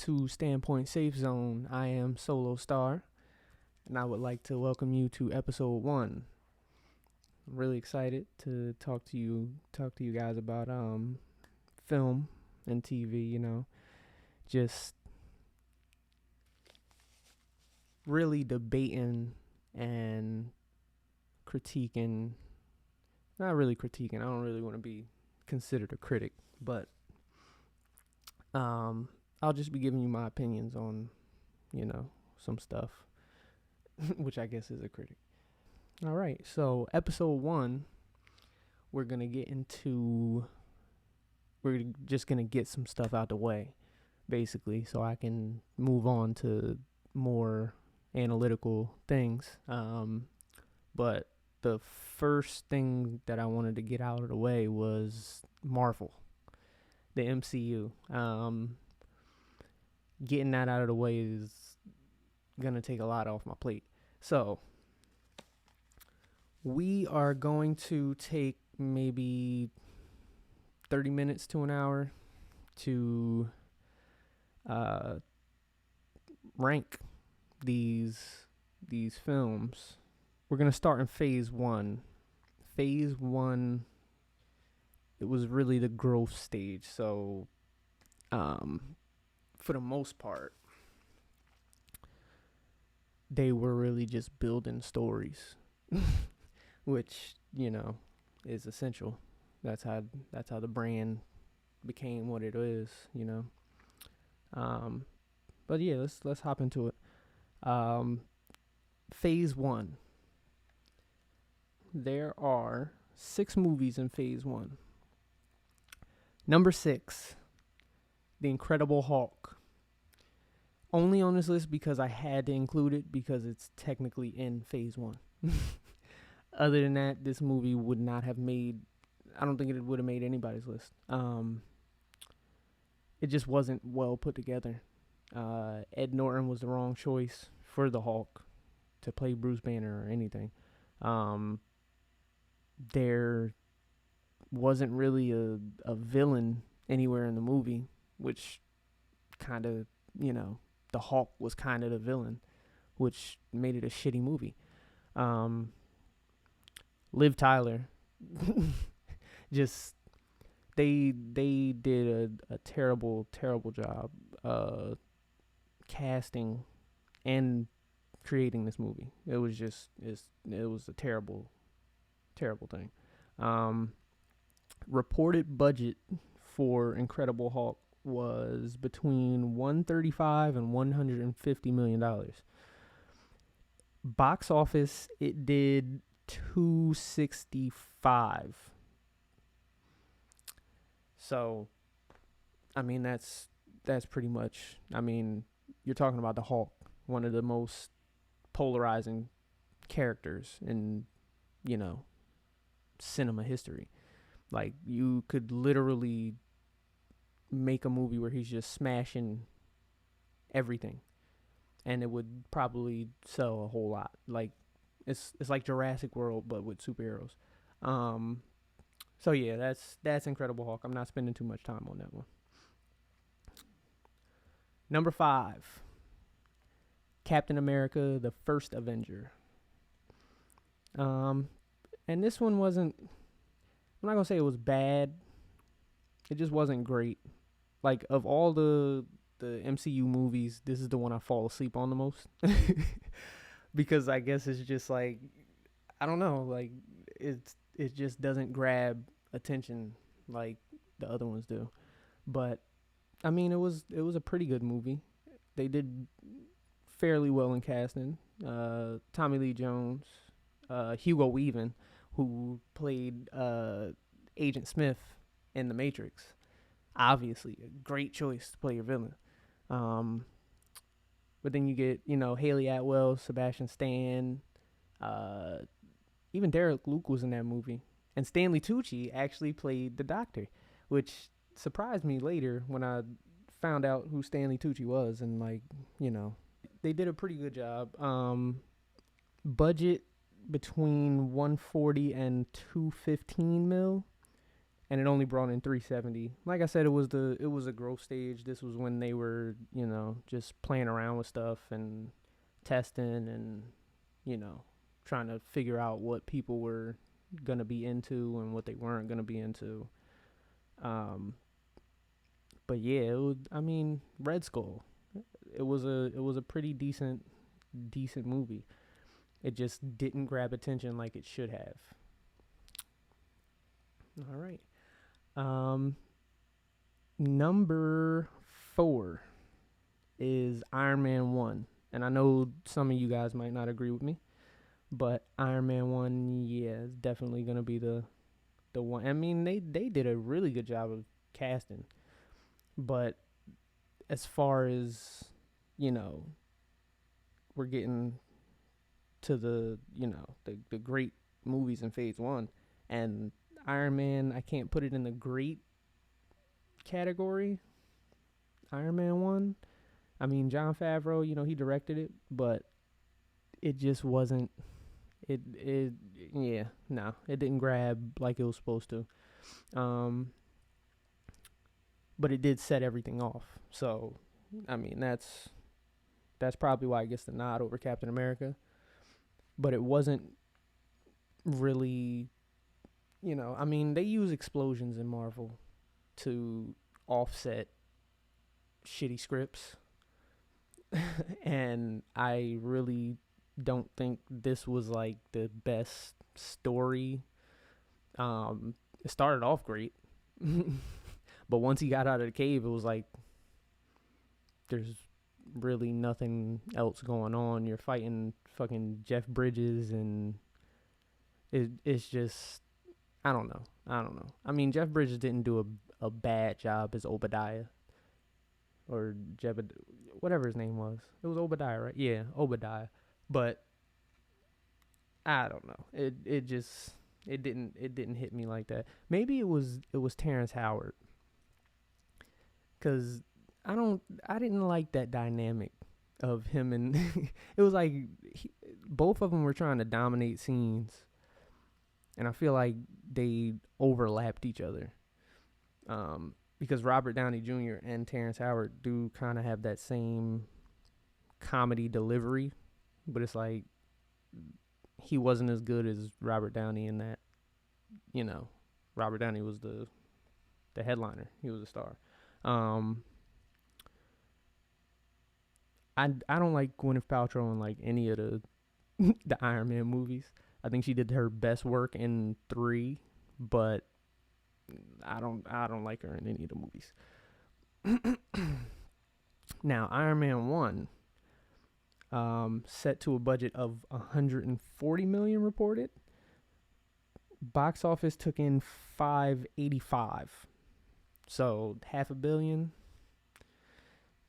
to Standpoint Safe Zone. I am Solo Star, and I would like to welcome you to episode 1. I'm really excited to talk to you guys about film and TV, just really debating and critiquing, not really critiquing. I don't really want to be considered a critic, but I'll just be giving you my opinions on, some stuff, which I guess is a critic. All right, so episode 1, we're just going to get some stuff out the way, basically, so I can move on to more analytical things. But the first thing that I wanted to get out of the way was Marvel, the MCU. Getting that out of the way is going to take a lot off my plate. So we are going to take maybe 30 minutes to an hour to rank these films. We're going to start in phase 1. Phase 1, it was really the growth stage. So for the most part, they were really just building stories, which, is essential. That's how the brand became what it is, But yeah, let's hop into it. Phase 1. There are 6 movies in phase 1. Number 6, The Incredible Hulk. Only on this list because I had to include it because it's technically in phase 1. Other than that, this movie would not have made, I don't think it would have made anybody's list. It just wasn't well put together. Ed Norton was the wrong choice for the Hulk to play Bruce Banner or anything. There wasn't really a villain anywhere in the movie, which kind of, the Hulk was kind of the villain, which made it a shitty movie. Liv Tyler, just they did a terrible job casting and creating this movie. It was a terrible thing. Reported budget for Incredible Hulk was between $135 and $150 million. Box office, it did $265. So, that's pretty much, you're talking about the Hulk, one of the most polarizing characters in, cinema history. Like, you could literally make a movie where he's just smashing everything, and it would probably sell a whole lot. Like, it's like Jurassic World, but with superheroes. So yeah, that's Incredible Hulk. I'm not spending too much time on that one. Number 5, Captain America: The First Avenger. And this one wasn't, I'm not gonna say it was bad. It just wasn't great. Like, of all the MCU movies, this is the one I fall asleep on the most. Because I guess it's just like, I don't know, like it just doesn't grab attention like the other ones do. But it was a pretty good movie. They did fairly well in casting. Tommy Lee Jones, Hugo Weaving, who played Agent Smith in The Matrix. Obviously, a great choice to play your villain. But then you get, Haley Atwell, Sebastian Stan, even Derek Luke was in that movie. And Stanley Tucci actually played the Doctor, which surprised me later when I found out who Stanley Tucci was. And, they did a pretty good job. Budget between $140 and $215 mil. and it only brought in 370. Like I said, it was a growth stage. This was when they were, just playing around with stuff and testing and, you know, trying to figure out what people were gonna be into and what they weren't gonna be into. Um, but yeah, I mean, Red Skull. It was a pretty decent movie. It just didn't grab attention like it should have. All right. Um, Number 4 is Iron Man 1. And I know some of you guys might not agree with me, but Iron Man 1, yeah, is definitely going to be the one. I mean, they did a really good job of casting, but as far as, you know, we're getting to the great movies in phase 1, and Iron Man, I can't put it in the great category. Iron Man 1, I mean, Jon Favreau, he directed it, but it just wasn't. It yeah, no, it didn't grab like it was supposed to. Um, but it did set everything off. So, I mean, that's probably why it gets the nod over Captain America. But it wasn't really, I mean, they use explosions in Marvel to offset shitty scripts. And I really don't think this was like the best story. It started off great, but once he got out of the cave, it was like there's really nothing else going on. You're fighting fucking Jeff Bridges, and it's just I don't know. I mean, Jeff Bridges didn't do a bad job as Obadiah or whatever his name was. It was Obadiah, right? Yeah, Obadiah. But I don't know. It just it didn't hit me like that. Maybe it was Terrence Howard, cuz I didn't like that dynamic of him and it was like both of them were trying to dominate scenes, and I feel like they overlapped each other. Because Robert Downey Jr. and Terrence Howard do kind of have that same comedy delivery, but it's like he wasn't as good as Robert Downey in that, Robert Downey was the headliner. He was a star. I don't like Gwyneth Paltrow in like any of the the Iron Man movies. I think she did her best work in 3, but I don't like her in any of the movies. Now, Iron Man 1, set to a budget of 140 million reported. Box office took in 585. So, half a billion.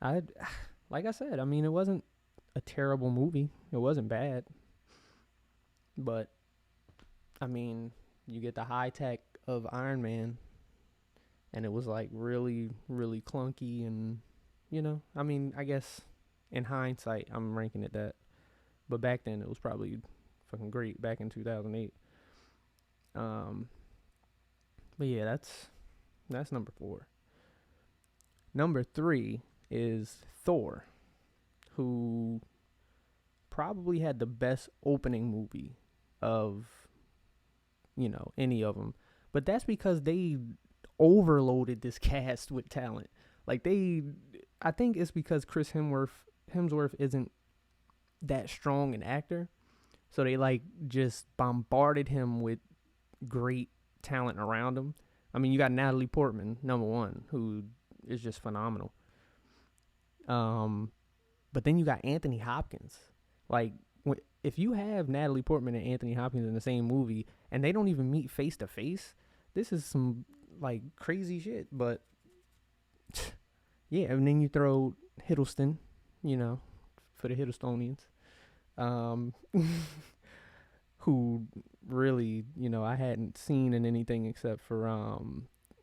Like I said, I mean, it wasn't a terrible movie. It wasn't bad. But I mean, you get the high tech of Iron Man, and it was like really, really clunky, and I mean, I guess in hindsight, I'm ranking it that, but back then it was probably fucking great back in 2008. But yeah, that's number 4. Number 3 is Thor, who probably had the best opening movie of any of them, but that's because they overloaded this cast with talent. Like I think it's because Chris Hemsworth isn't that strong an actor, so they like just bombarded him with great talent around him. I mean, you got Natalie Portman, number 1, who is just phenomenal. But then you got Anthony Hopkins. Like, if you have Natalie Portman and Anthony Hopkins in the same movie and they don't even meet face to face, this is some like crazy shit. But yeah, and then you throw Hiddleston, for the Hiddlestonians, who really, I hadn't seen in anything except for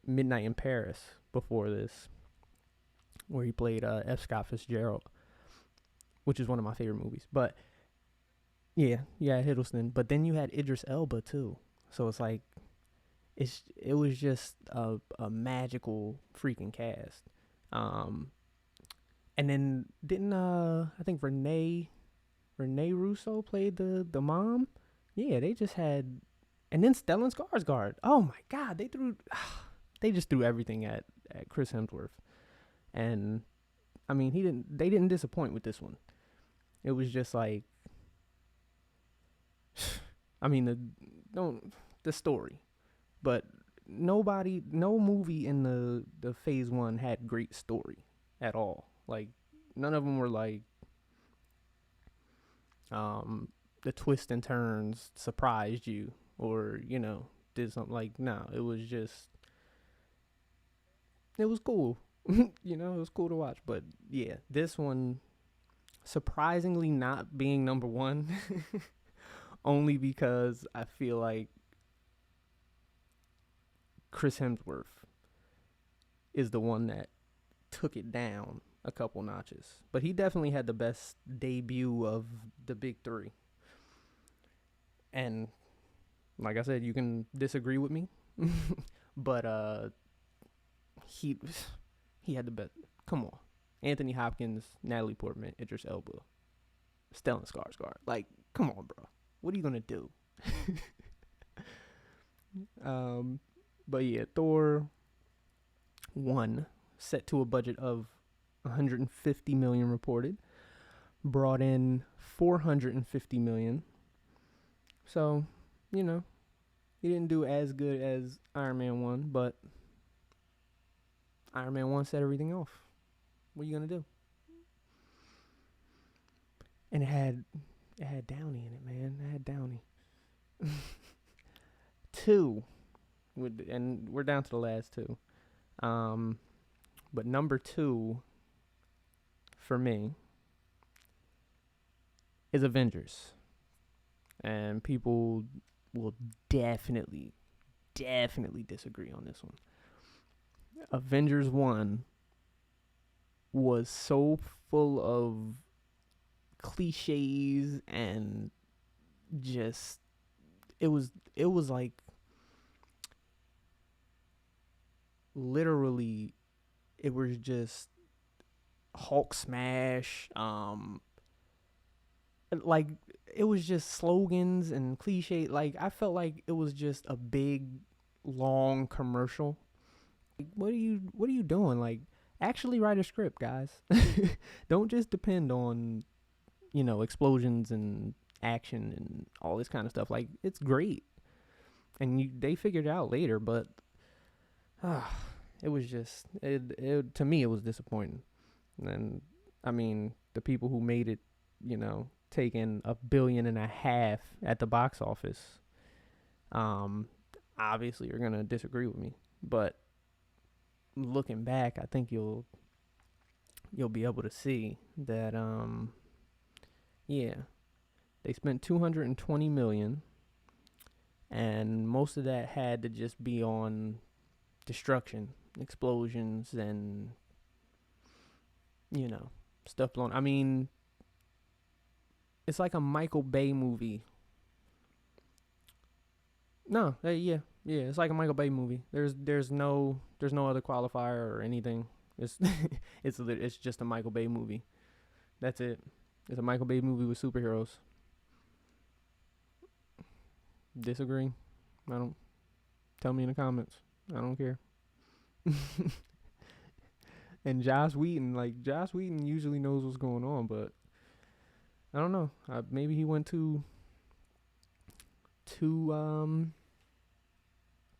Midnight in Paris before this, where he played F. Scott Fitzgerald, which is one of my favorite movies. But yeah, Hiddleston. But then you had Idris Elba too. So it's like it was just a magical freaking cast. Um, and then didn't I think Renee Russo played the mom? Yeah, they just had, and then Stellan Skarsgård. Oh my God, they just threw everything at Chris Hemsworth, and I mean they didn't disappoint with this one. It was just like, I mean the story, but no movie in the Phase One had great story at all. Like none of them were like the twists and turns surprised you or did something like no. It was cool. It was cool to watch. But yeah, this one surprisingly not being number one, only because I feel like Chris Hemsworth is the one that took it down a couple notches. But he definitely had the best debut of the big three. And like I said, you can disagree with me, but he had the best. Come on, Anthony Hopkins, Natalie Portman, Idris Elba, Stellan Skarsgård. Like, come on, bro. What are you gonna do? But yeah, Thor 1, set to a budget of 150 million reported, brought in 450 million. So, he didn't do as good as Iron Man 1, but Iron Man 1 set everything off. What are you gonna do? And it had Downey in it, man. It had Downey. 2, and we're down to the last 2. But number 2 for me is Avengers, and people will definitely disagree on this one. Avengers 1 was so full of cliches and just it was like literally it was just Hulk smash, like it was just slogans and cliche. Like I felt like it was just a big long commercial. Like, what are you doing? Like, actually write a script, guys. Don't just depend on explosions and action and all this kind of stuff. Like, it's great, and they figured it out later, but it was just it to me it was disappointing. And I mean, the people who made it, taking $1.5 billion at the box office, obviously are gonna disagree with me. But looking back, I think you'll be able to see that yeah, they spent 220 million, and most of that had to just be on destruction, explosions, and stuff blown. I mean, it's like a Michael Bay movie. No, yeah, it's like a Michael Bay movie. There's no other qualifier or anything. It's it's just a Michael Bay movie. That's it. It's a Michael Bay movie with superheroes. Disagree? I don't. Tell me in the comments. I don't care. And Joss Whedon usually knows what's going on, but I don't know. Maybe he went too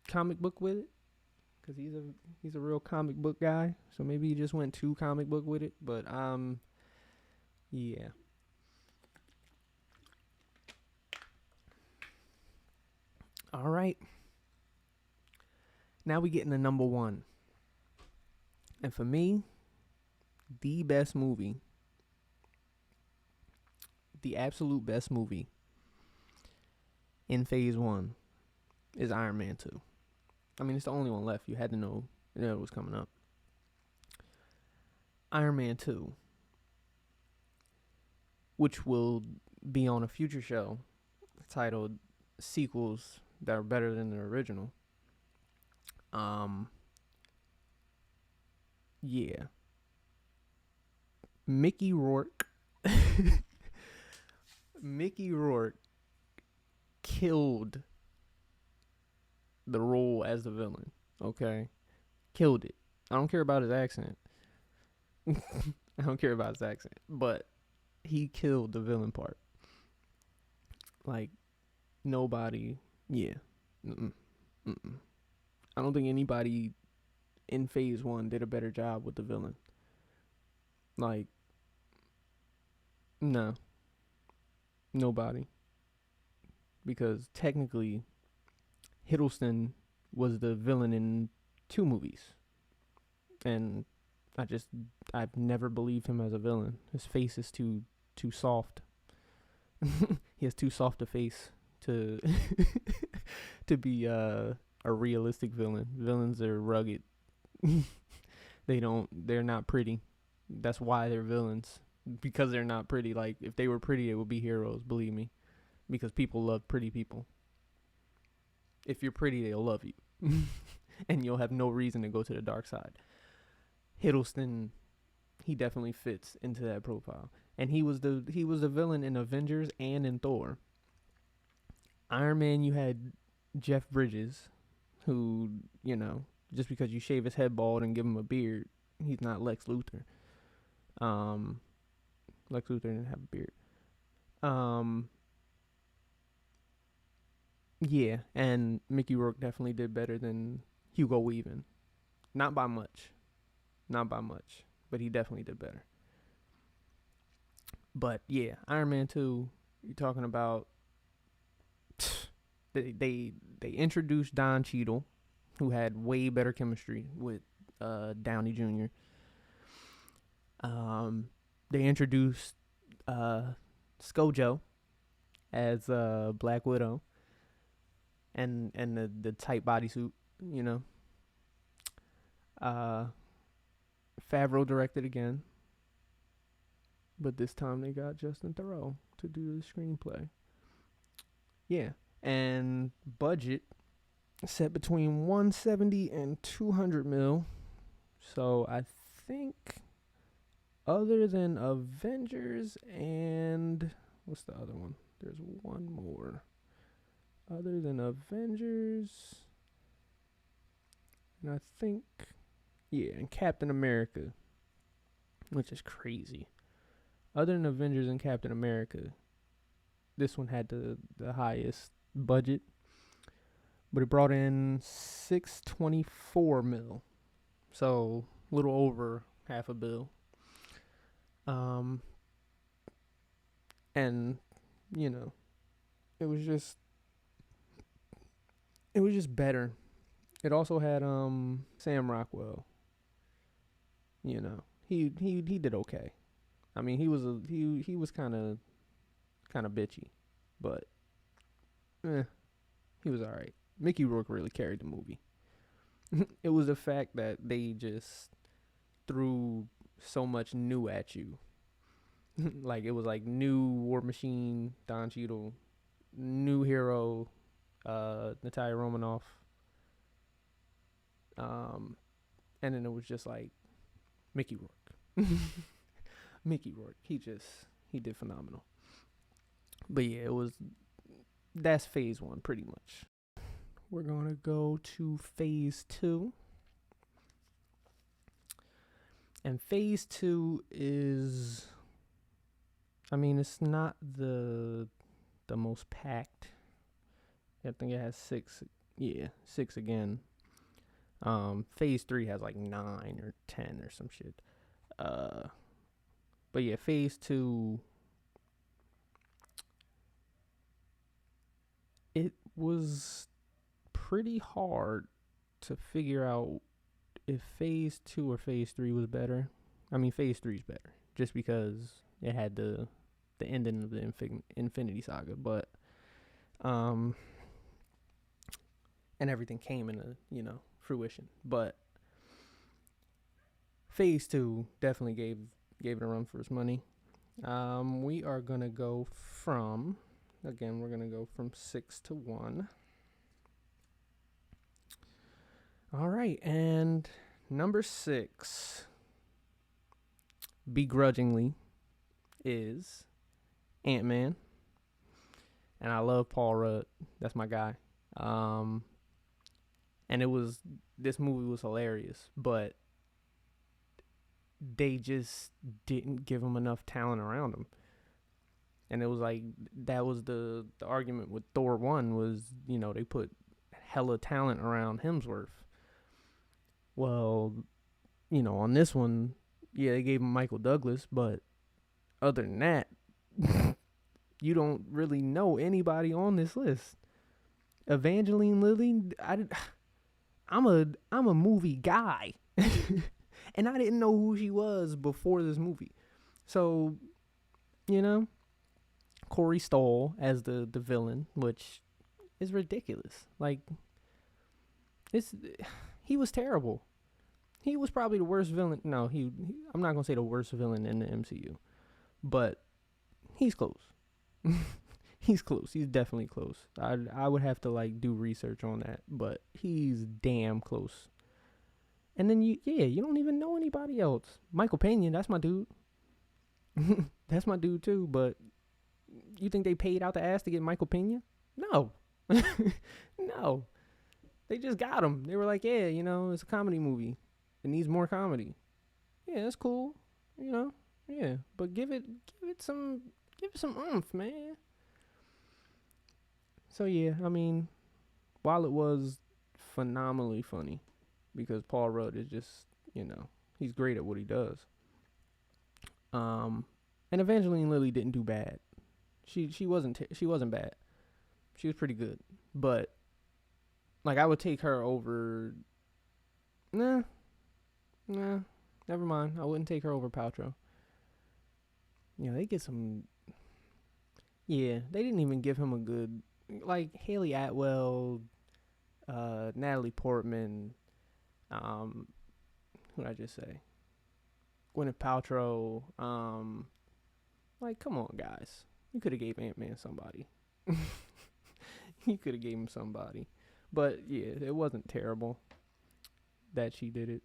comic book with it, because he's a real comic book guy. So maybe he just went too comic book with it. But yeah. All right. Now we get into number 1. And for me, the best movie, the absolute best movie in Phase 1 is Iron Man 2. I mean, it's the only one left. You had to know it was coming up. Iron Man 2, which will be on a future show titled Sequels That Are Better Than the Original. Um, yeah, Mickey Rourke. Mickey Rourke killed the role as the villain. Okay, killed it. I don't care about his accent. I don't care about his accent, but he killed the villain part. Like nobody. Yeah. Mm-mm. Mm-mm. I don't think anybody in Phase One did a better job with the villain. Like, no, nobody. Because technically, Hiddleston was the villain in 2 movies, and I just I've never believed him as a villain. His face is too soft. He has too soft a face to to be a realistic villain. Villains are rugged. They're not pretty. That's why they're villains. Because they're not pretty. Like if they were pretty, they would be heroes, believe me. Because people love pretty people. If you're pretty, they'll love you. And you'll have no reason to go to the dark side. Hiddleston, he definitely fits into that profile. And he was the villain in Avengers and in Thor. Iron Man, you had Jeff Bridges, who, just because you shave his head bald and give him a beard, he's not Lex Luthor. Lex Luthor didn't have a beard. Yeah, and Mickey Rourke definitely did better than Hugo Weaving. Not by much. But he definitely did better. But yeah, Iron Man 2, you're talking about they introduced Don Cheadle, who had way better chemistry with Downey Jr. They introduced ScarJo as Black Widow, and the tight bodysuit, Favreau directed again, but this time they got Justin Theroux to do the screenplay. Yeah, and budget set between 170 and 200 mil. So I think, other than Avengers and what's the other one? There's one more. Other than Avengers, and I think, yeah, and Captain America, which is crazy. Other than Avengers and Captain America, this one had the highest budget, but it brought in 624 mil, so a little over half a bill. And it was just better. It also had Sam Rockwell. He did okay. I mean, he was kind of bitchy, but he was all right. Mickey Rourke really carried the movie. It was the fact that they just threw so much new at you. Like it was like new War Machine, Don Cheadle, new hero, Natalia Romanoff. And then it was just like Mickey Rourke. Mickey Rourke. He did phenomenal. But yeah, that's Phase 1 pretty much. We're going to go to Phase 2. And Phase 2 is, I mean, it's not the most packed. I think it has 6. Yeah, 6 again. Phase 3 has like 9 or 10 or some shit. But yeah, Phase 2, it was pretty hard to figure out if Phase 2 or Phase 3 was better. I mean, Phase 3 is better, just because it had the ending of the Infinity Saga, but and everything came into fruition. But Phase 2 definitely gave it a run for its money. We are gonna go from 6 to 1. All right, and number 6, begrudgingly, is Ant-Man, and I love Paul Rudd. That's my guy. Um, and this movie was hilarious, but they just didn't give him enough talent around him. And it was like that was the argument with Thor 1 was, they put hella talent around Hemsworth. Well, on this one, yeah, they gave him Michael Douglas, but other than that, you don't really know anybody on this list. Evangeline Lilly, I'm a movie guy, and I didn't know who she was before this movie. So, Corey Stoll as the villain, which is ridiculous. Like, he was terrible. He was probably the worst villain. No, I'm not gonna say the worst villain in the MCU, but he's close. He's close. He's definitely close. I would have to do research on that, but he's damn close. And then you don't even know anybody else. Michael Pena, that's my dude. That's my dude too. But you think they paid out the ass to get Michael Pena? No, no. They just got him. They were like, yeah, it's a comedy movie. It needs more comedy. Yeah, that's cool. Yeah, but give it some oomph, man. So yeah, I mean, while it was phenomenally funny, because Paul Rudd is just, he's great at what he does. And Evangeline Lilly didn't do bad. She wasn't bad. She was pretty good, but I would take her over. Nah, never mind. I wouldn't take her over Paltrow. They get some. Yeah, they didn't even give him a good Haley Atwell, Natalie Portman. Who did I just say? Gwyneth Paltrow. Come on, guys. You could have gave Ant-Man somebody. You could have gave him somebody. But yeah, it wasn't terrible that she did it.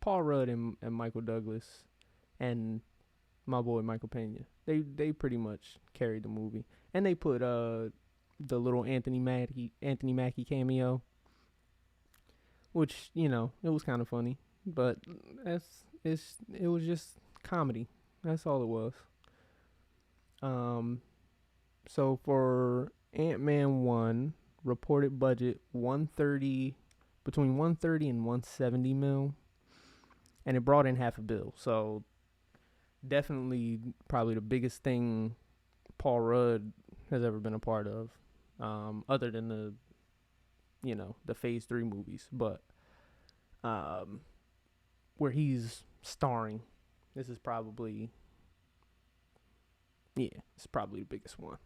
Paul Rudd and Michael Douglas and my boy Michael Pena. They pretty much carried the movie. And they put the little Anthony Mackie cameo, which, it was kind of funny. But it was just comedy. That's all it was. So for Ant-Man 1, reported budget between 130 and 170 mil, and it brought in $500 million. So definitely probably the biggest thing Paul Rudd has ever been a part of, other than the Phase 3 movies, but where he's starring, this is probably the biggest one.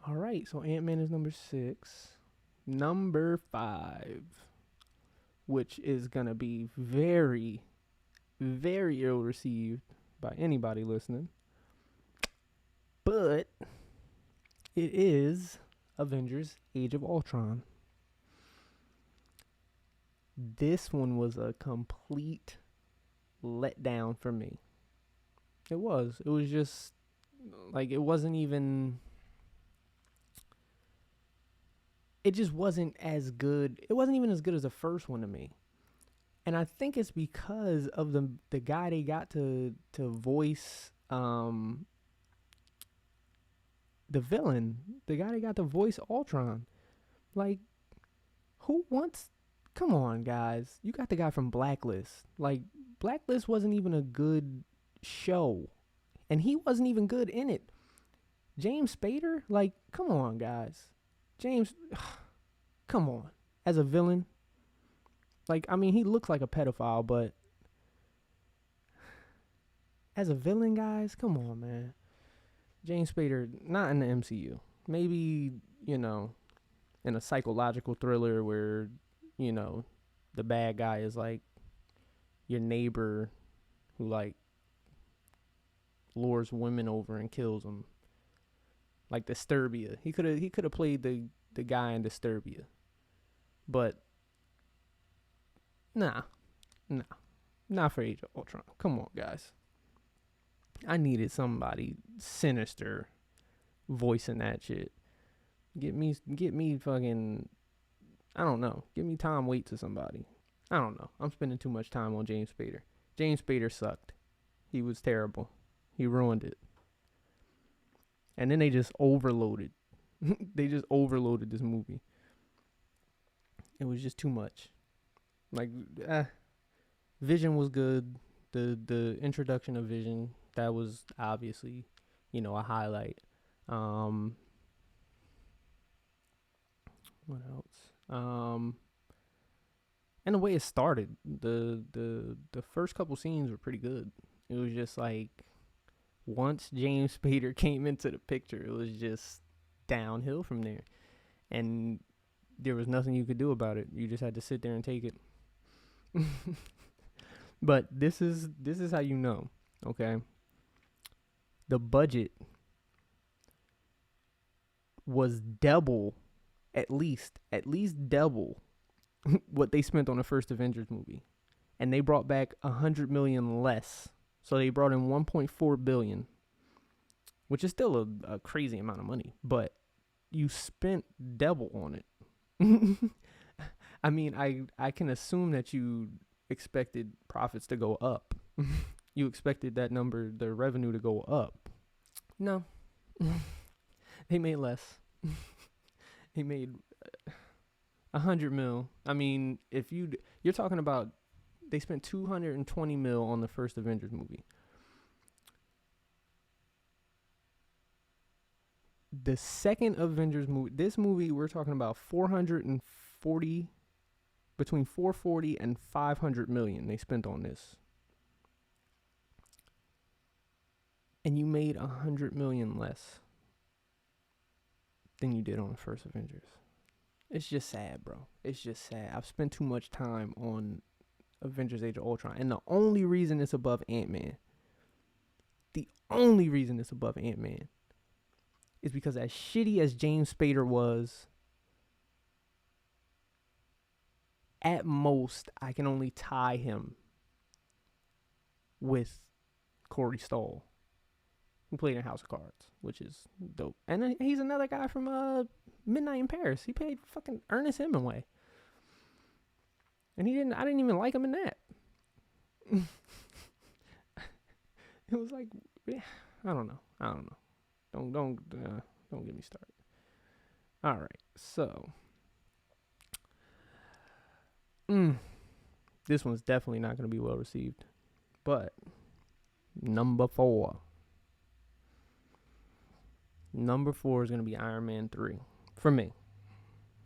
All right, so Ant-Man is number 6. Number 5, which is going to be very, very ill received by anybody listening, but it is Avengers Age of Ultron. This one was a complete letdown for me. It was just it wasn't even. It just wasn't as good. It wasn't even as good as the first one to me. And I think it's because of the guy they got to voice the villain. The guy they got to voice Ultron. Who wants... Come on, guys. You got the guy from Blacklist. Blacklist wasn't even a good show. And he wasn't even good in it. James Spader? Come on, guys. James, come on. As a villain. He looks like a pedophile, but as a villain, guys, come on, man. James Spader, not in the MCU. Maybe, in a psychological thriller where, the bad guy is your neighbor who lures women over and kills them. Disturbia. He could have played the guy in Disturbia. But nah, not for Age of Ultron. Come on, guys. I needed somebody sinister voicing that shit. Get me fucking, I don't know. Give me Tom Waits or somebody. I don't know. I'm spending too much time on James Spader. James Spader sucked. He was terrible. He ruined it. And then they just overloaded. They just overloaded this movie. It was just too much. Like, Vision was good. The introduction of Vision, that was obviously, a highlight. What else? And the way it started, the first couple scenes were pretty good. It was just like, once James Spader came into the picture, it was just downhill from there. And there was nothing you could do about it. You just had to sit there and take it. But this is how you know, okay? The budget was double, at least double what they spent on the first Avengers movie. And they brought back $100 million less. So they brought in $1.4 billion, which is still a crazy amount of money, but you spent double on it. I mean, I can assume that you expected profits to go up. You expected that number, the revenue, to go up. No. They made less. They made $100 million. I mean, if you're talking about, they spent $220 million on the first Avengers movie. The second Avengers movie, this movie, we're talking about between 440 and 500 million they spent on this. And you made $100 million less than you did on the first Avengers. It's just sad, bro. It's just sad. I've spent too much time on Avengers Age of Ultron. And the only reason it's above Ant-Man, is because as shitty as James Spader was, at most, I can only tie him with Corey Stoll, who played in House of Cards, which is dope. And then he's another guy from Midnight in Paris. He played fucking Ernest Hemingway. And I didn't even like him in that. It was like, I don't know. Don't get me started. All right, so this one's definitely not going to be well received. But number 4 is going to be Iron Man 3 for me.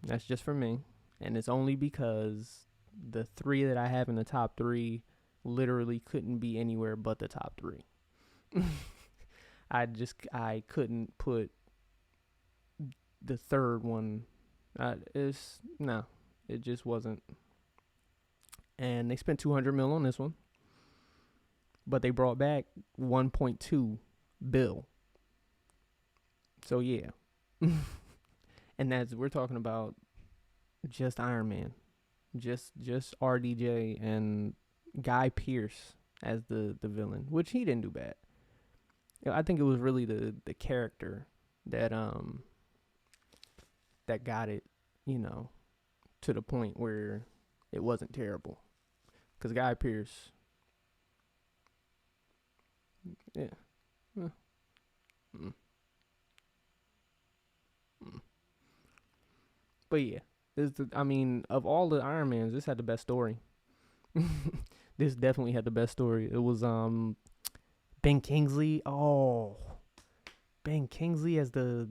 That's just for me, and it's only because the 3 that I have in the top 3 literally couldn't be anywhere but the top 3. I couldn't put the third one. It just wasn't. And they spent $200 million on this one, but they brought back $1.2 billion. So yeah, and we're talking about just Iron Man, just RDJ and Guy Pearce as the villain, which he didn't do bad. I think it was really the character that got it, to the point where it wasn't terrible. Because Guy Pearce, yeah. But yeah, of all the Iron Mans, this had the best story. This definitely had the best story. It was Ben Kingsley. Oh, Ben Kingsley as the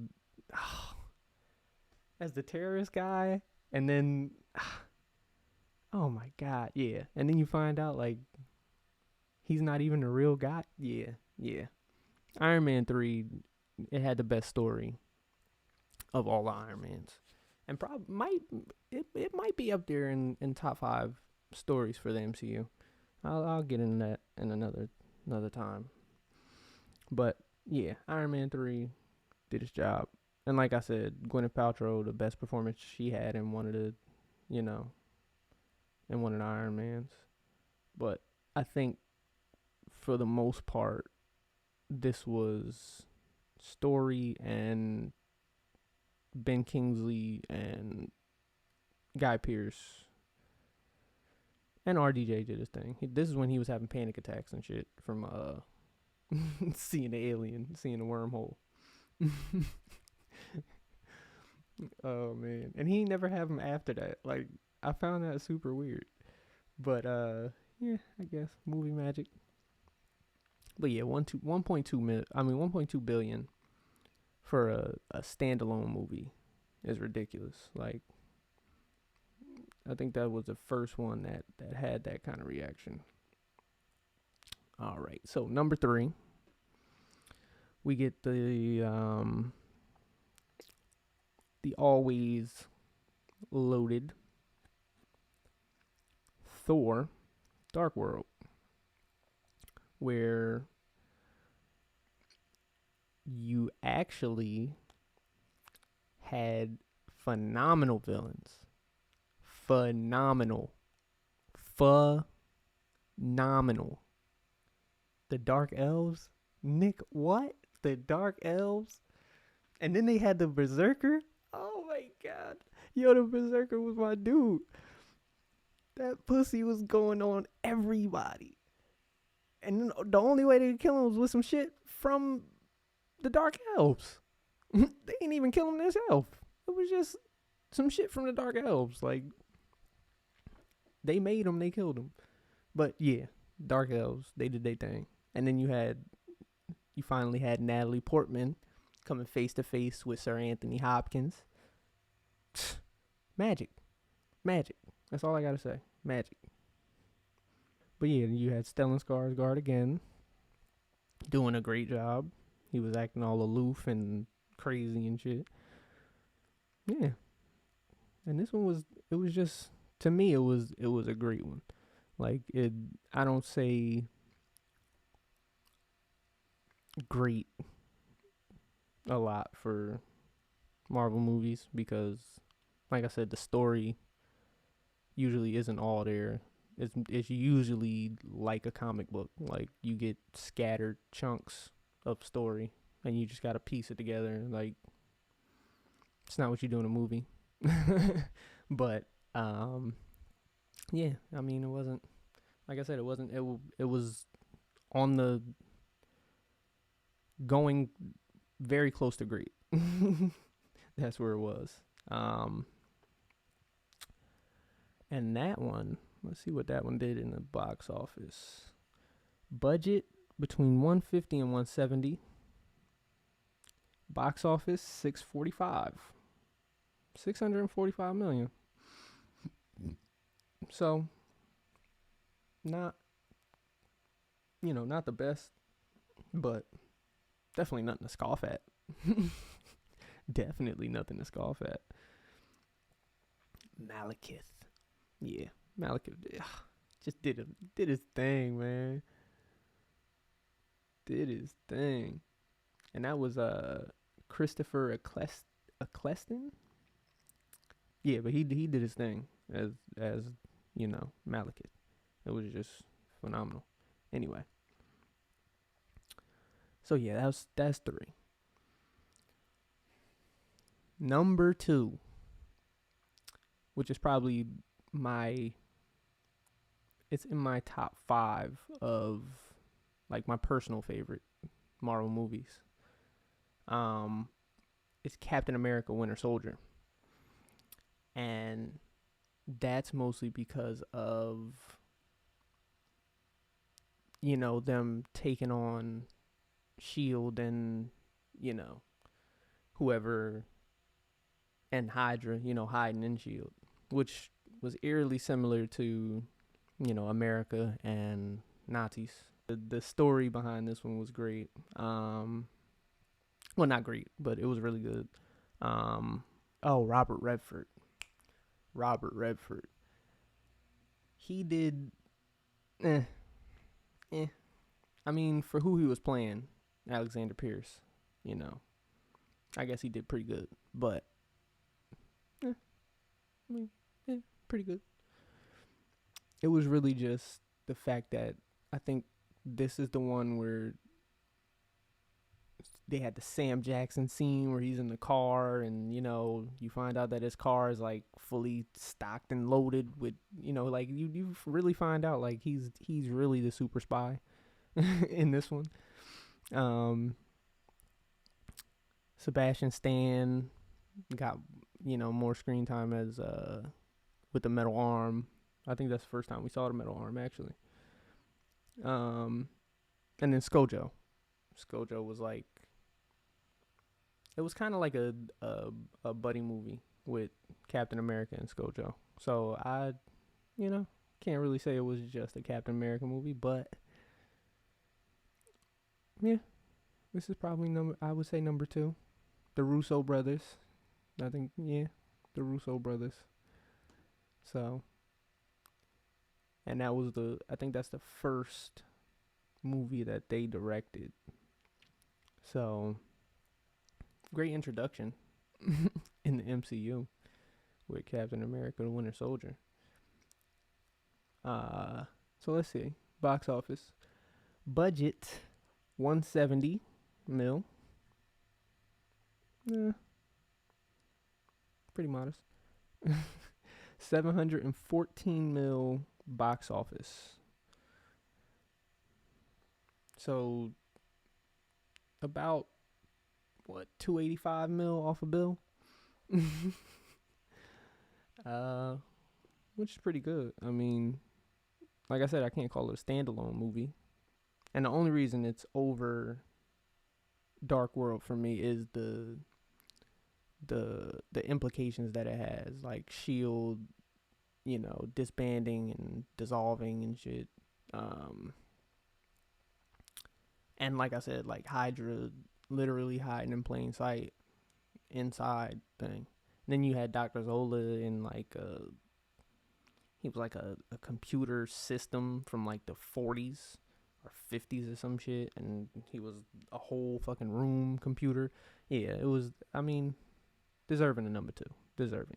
terrorist guy, and then oh my god, yeah. And then you find out like he's not even a real guy. Yeah. Iron Man 3, it had the best story of all the Iron Mans, and it might be up there in top 5 stories for the MCU. I'll get into that in another time. But yeah, Iron Man 3 did its job. And like I said, Gwyneth Paltrow, the best performance she had in one of the, you know, in one of the Iron Mans. But I think for the most part, this was story and Ben Kingsley and Guy Pearce and RDJ did his thing. This is when he was having panic attacks and shit from seeing the alien, seeing the wormhole. Oh man, and he never have him after that. Like I found that super weird. But yeah, I guess movie magic. But yeah, 1.2 billion for a standalone movie is ridiculous. Like I think that was the first one that had that kind of reaction. All right, so number 3, we get the always loaded Thor Dark World, where you actually had phenomenal villains. Phenomenal. The Dark Elves? Nick, what? The Dark Elves? And then they had the Berserker? Oh my god. Yo, the Berserker was my dude. That pussy was going on everybody. And the only way they could kill him was with some shit from the Dark Elves. They ain't even kill him themselves. It was just some shit from the Dark Elves. Like, they made him, they killed him. But yeah, Dark Elves, they did their thing. And then you finally had Natalie Portman coming face to face with Sir Anthony Hopkins. Magic. That's all I gotta say. Magic. But yeah, you had Stellan Skarsgård again, doing a great job. He was acting all aloof and crazy and shit. Yeah. And this one was, it was just, to me, it was a great one. Like, I don't say great a lot for Marvel movies because, like I said, the story usually isn't all there. It's usually like a comic book. Like, you get scattered chunks of story and you just gotta piece it together. Like, it's not what you do in a movie. But yeah, I mean, it wasn't, like I said, it was on the going very close to great. That's where it was. And that one, let's see what that one did in the box office. Budget between 150 and 170. Box office 645 million. So not the best, but definitely nothing to scoff at. Definitely nothing to scoff at. Malekith. Yeah, Malekith just did his thing, man. Did his thing. And that was Christopher Eccleston. Yeah, but he did his thing as Malekith. It was just phenomenal. Anyway. So yeah, that's 3. Number 2, which is probably it's in my top 5 of like my personal favorite Marvel movies. It's Captain America Winter Soldier. And that's mostly because of them taking on Shield and whoever, and Hydra, hiding in Shield, which was eerily similar to America and Nazis. The story behind this one was great. Well, not great, but it was really good. Robert Redford. He did I mean, for who he was playing, Alexander Pierce, I guess he did pretty good, but I mean, pretty good. It was really just the fact that I think this is the one where they had the Sam Jackson scene where he's in the car, and you find out that his car is like fully stocked and loaded with, like you really find out like he's really the super spy in this one. um Sebastian Stan got more screen time as with the metal arm. I think that's the first time we saw the metal arm, actually. um and then Skojo was like, it was kind of like a buddy movie with Captain America and Skojo. So I, can't really say it was just a Captain America movie, but yeah, this is probably I would say number 2. The Russo brothers. I think, yeah, the Russo brothers. So, and I think that's the first movie that they directed. So, great introduction in the MCU with Captain America: The Winter Soldier. So let's see. Box office budget, 170 mil. Pretty modest. 714 mil box office. So about 285 mil off a bill. Which is pretty good. I mean, like I said, I can't call it a standalone movie. And the only reason it's over Dark World for me is the implications that it has, like Shield, disbanding and dissolving and shit. And like I said, like Hydra literally hiding in plain sight inside thing. And then you had Dr. Zola in like he was like a computer system from like the 40s or 50s or some shit, and he was a whole fucking room computer. Yeah, it was, I mean, deserving a number 2. Deserving.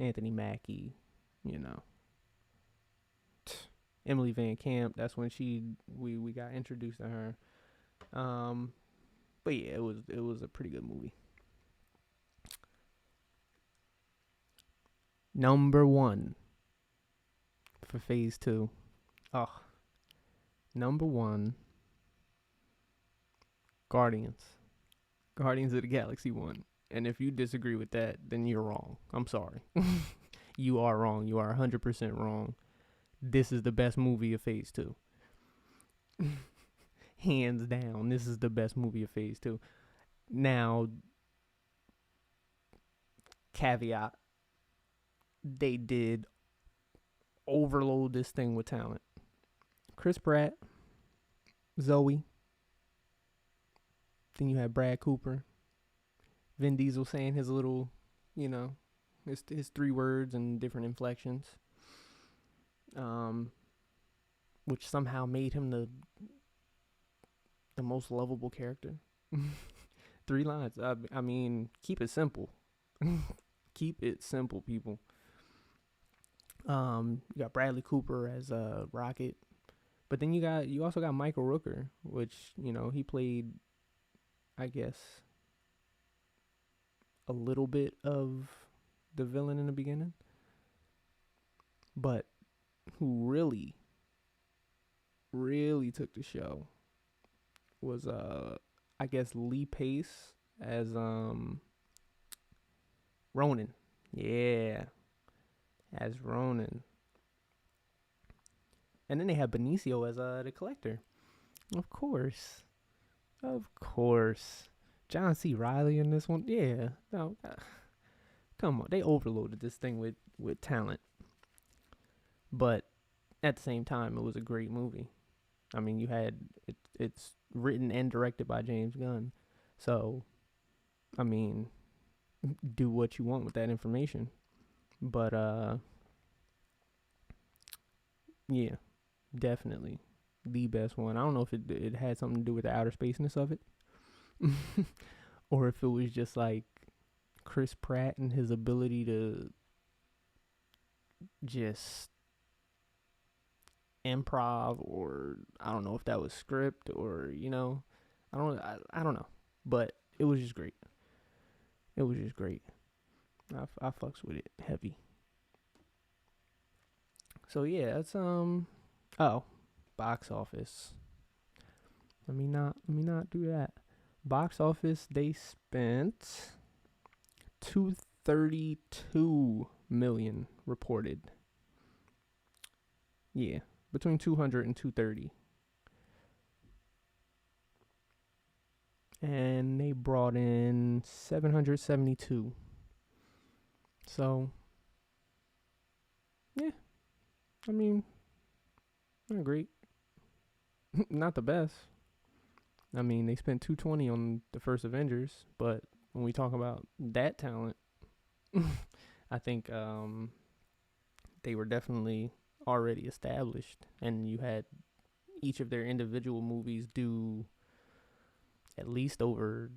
Anthony Mackie, Emily Van Camp, that's when we got introduced to her. But yeah, it was a pretty good movie. Number 1 for phase 2. Oh, number 1, Guardians of the Galaxy 1. And if you disagree with that, then you're wrong. I'm sorry. You are wrong. You are 100% wrong. This is the best movie of phase 2. Hands down, this is the best movie of phase 2. Now, caveat, they did overload this thing with talent. Chris Pratt, Zoe, then you had Brad Cooper, Vin Diesel saying his little, his 3 words and different inflections, which somehow made him the most lovable character. 3 lines. I mean, keep it simple. Keep it simple, people. You got Bradley Cooper as Rocket, but then you also got Michael Rooker, which he played, I guess, a little bit of the villain in the beginning, but who really took the show was I guess Lee Pace as Ronan. Yeah, as Ronan. And then they had Benicio as the Collector. Of course. John C. Reilly in this one. Yeah. No, come on. They overloaded this thing with talent. But at the same time, it was a great movie. I mean, you had it's written and directed by James Gunn. So, I mean, do what you want with that information. But yeah, definitely the best one. I don't know if it had something to do with the outer spaceness of it, or if it was just like Chris Pratt and his ability to just improv, or I don't know if that was script, or I don't know, but it was just great. It was just great. I fucks with it heavy. So yeah, it's box office. Let me not do that. Box office, they spent 232 million reported. Yeah, between 200 and 230. And they brought in 772. So, yeah, I mean, not great. Not the best. I mean, they spent 220 on the first Avengers, but when we talk about that talent, I think they were definitely already established, and you had each of their individual movies do at least over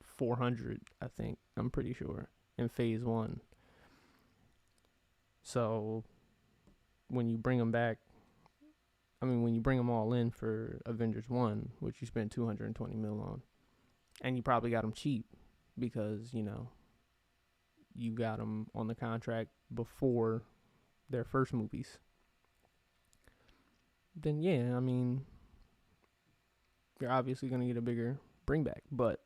400, I think. I'm pretty sure in phase 1. So when you bring them back, when you bring them all in for Avengers 1, which you spent 220 mil on, and you probably got them cheap because, you got them on the contract before their first movies, then yeah, you're obviously going to get a bigger bring back. But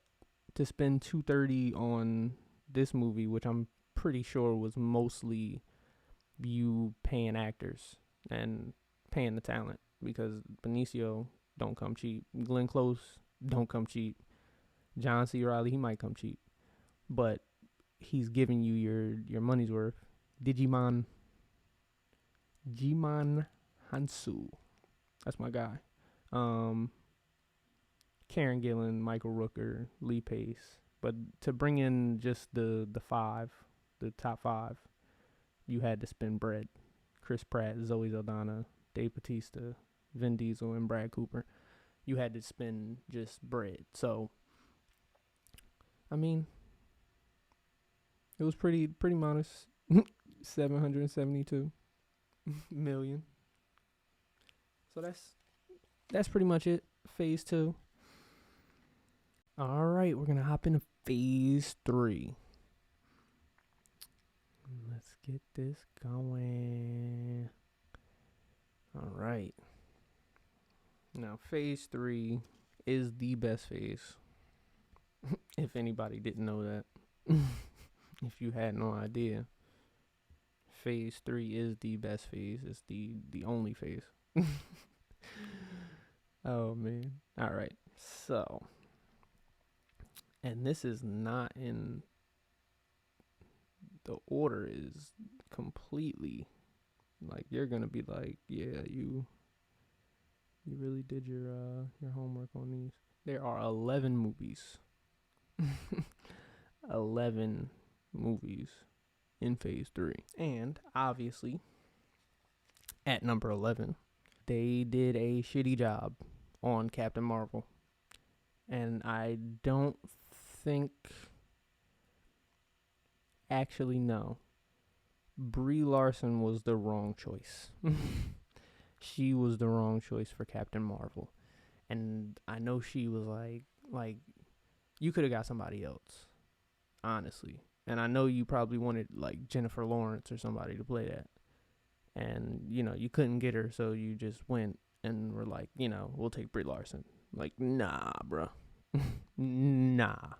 to spend 230 on this movie, which I'm pretty sure was mostly you paying actors and paying the talent, because Benicio don't come cheap, Glenn Close don't come cheap, John C. Reilly, he might come cheap, but he's giving you your money's worth. Jimon Hansu, that's my guy. Karen Gillan, Michael Rooker, Lee Pace. But to bring in just the top five, you had to spend bread. Chris Pratt, Zoe Saldana, Dave Bautista, Vin Diesel, and Brad Cooper. You had to spend just bread. So, it was pretty modest. 772 million. So that's pretty much it. Phase 2. All right, we're gonna hop into phase 3. Let's get this going. All right. Now, phase 3 is the best phase. If anybody didn't know that. If you had no idea. Phase 3 is the best phase. It's the only phase. Oh, man. All right. So, and this is not in the order, is completely like, you're gonna be like, yeah, you really did your homework on these. There are 11 movies. 11 movies in phase 3. And obviously, at number 11, they did a shitty job on Captain Marvel. And I don't think, actually, no. Brie Larson was the wrong choice. She was the wrong choice for Captain Marvel. And I know she was like, you could have got somebody else, honestly. And I know you probably wanted like Jennifer Lawrence or somebody to play that. And, you couldn't get her, so you just went and were like, we'll take Brie Larson. Like, nah, bro. Nah.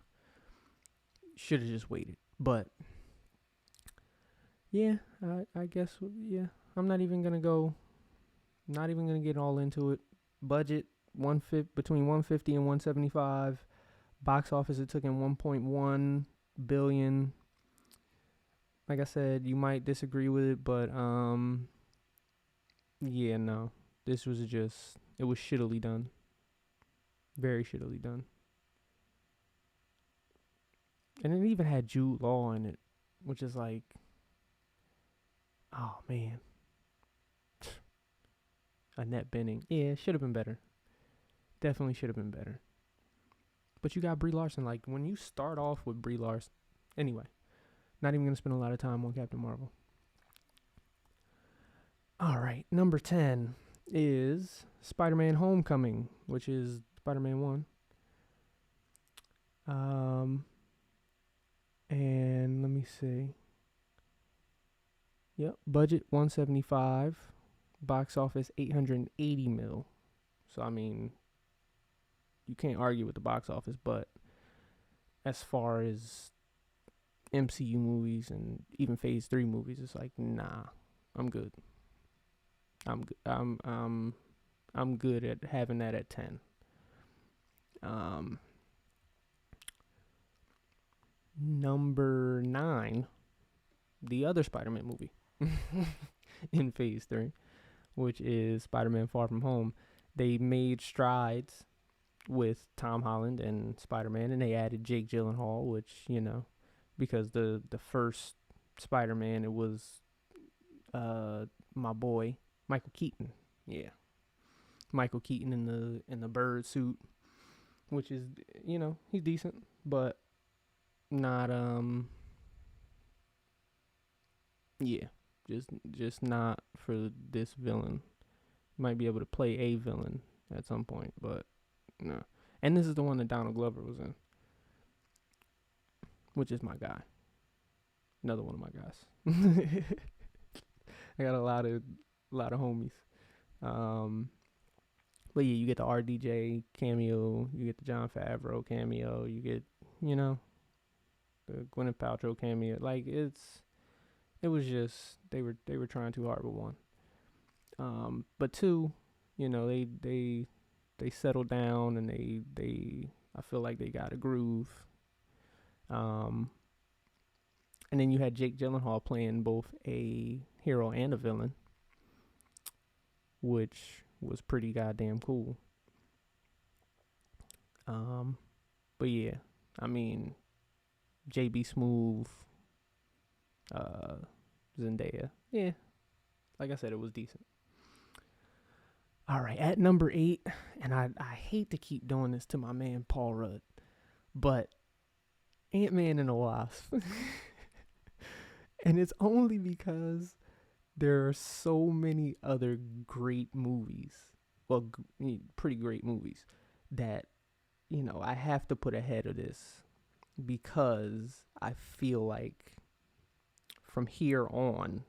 Should have just waited. But, yeah, I guess, yeah. I'm not even going to get all into it. Budget, between 150 and 175. Box office, it took in 1.1 billion. Like I said, you might disagree with it, but yeah, no. This was it was shittily done. Very shittily done. And it even had Jude Law in it, which is like, oh man. Annette Bening. Yeah, should have been better. Definitely should have been better. But you got Brie Larson. Like, when you start off with Brie Larson, anyway, not even gonna spend a lot of time on Captain Marvel. All right, number 10 is Spider-Man: Homecoming, which is Spider-Man 1. And let me see. Yep, budget 175, box office 880 mil. So I mean, you can't argue with the box office, but as far as MCU movies and even Phase 3 movies, it's like, nah, I'm good. I'm good at having that at 10. Number 9, the other Spider-Man movie in Phase 3, which is Spider-Man: Far From Home. They made strides with Tom Holland and Spider-Man, and they added Jake Gyllenhaal, which, because the first Spider-Man, it was my boy Michael Keaton. Yeah, Michael Keaton in the bird suit, which is, he's decent, but not yeah, just not for this villain. Might be able to play a villain at some point, but no. And this is the one that Donald Glover was in, which is my guy. Another one of my guys. I got a lot of homies. But yeah, you get the RDJ cameo, you get the Jon Favreau cameo, you get, the Gwyneth Paltrow cameo. Like, it was just, they were trying too hard with one. But two, they settled down, and I feel like they got a groove. And then you had Jake Gyllenhaal playing both a hero and a villain, which was pretty goddamn cool. But yeah, I mean, JB Smoove, Zendaya. Yeah, like I said, it was decent. All right, at number 8, and I hate to keep doing this to my man Paul Rudd, but Ant-Man and the Wasp. And it's only because there are so many other great movies, well, pretty great movies, that, I have to put ahead of this, because I feel like from here on,